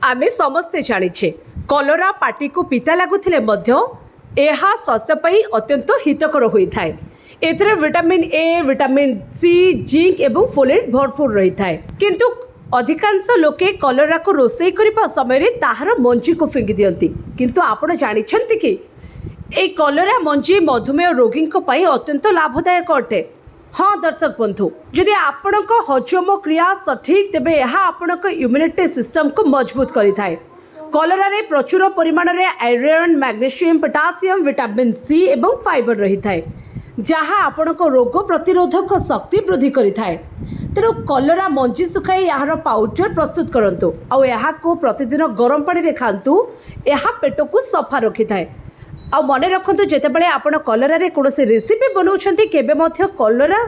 आमे समस्ते जानिछे कलरा पाटी को पिता लगुथिले मध्य एहा स्वास्थ्य पई अत्यंत हितकर होइथाय। एथरे vitamin A, vitamin C, zinc एवं फोलेट भरपूर रही थाए। किंतु अधिकांश लोके कलरा को रोषेई करबा समय रे ताहार मंजी को फिंगी दियंती। किंतु आपण जानिछंती कि ए कलरा मंजी मधुमेह रोगी को पई अत्यंत लाभदायक अटे। हाँ दर्शक बंधु, जदि आपणक हजम क्रिया सठिक तेबे यह आपणक इम्यूनिटी सिस्टम को मजबूत करिथाय। कलरा रे प्रचुर परिमाण रे iron, magnesium, potassium, vitamin C एवं फाइबर रही थाए, जहाँ आपणक रोग प्रतिरोधक शक्ति वृद्धि करिथाय। तेणु कलरा मंजी सुखाई यार पाउडर प्रस्तुत करंतु और यह को प्रतिदिन गरम पानी रे खांतु। यह पेट को सफा रखिथाय। आ मन रखु जितेबाला आप कलरा रे कौन रेसिपी बनाऊँच केबे मध्य कलरा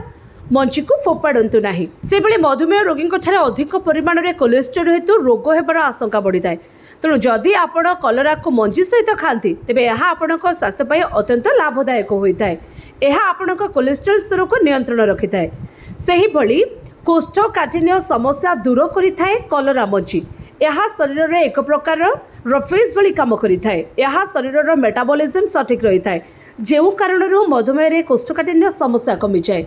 मंजी को फोपाड़ू ना। से भली मधुमेह रोगी अधिक परिमाण में कोलेस्ट्रोल हेतु रोग होबार आशंका बढ़ी थाए। तेणु जदि आप कलरा को मंजी सहित खाती तेबे यह आपण स्वास्थ्य अत्यंत लाभदायक होता है। यह आपण कोलेस्ट्रोल स्तर को नियंत्रण रखि थाए। सही भली कोष्ठकाठिन्य समस्या दूर करिथाए कलरा मंजी। यह शरीर में एक प्रकार रफेज भली काम करिथाए। यह शरीर मेटाबॉलिज्म सठिक रही थाए, जो कारण मधुमेह कोष्ठकाठिन्य समस्या कमी जाए।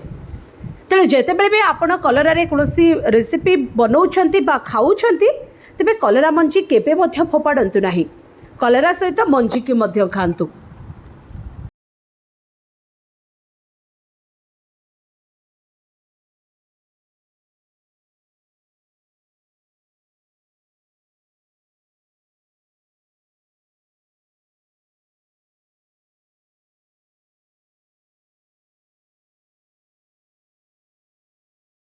तेणु जितेबाला भी आपण कलरा रे कौन रेसिपी बनाऊँच बा खाऊँच तेबे कलरा मंजी केबे मध्य फोपाड़ू ना। कलरा सहित मंजी की मध्य खांतु।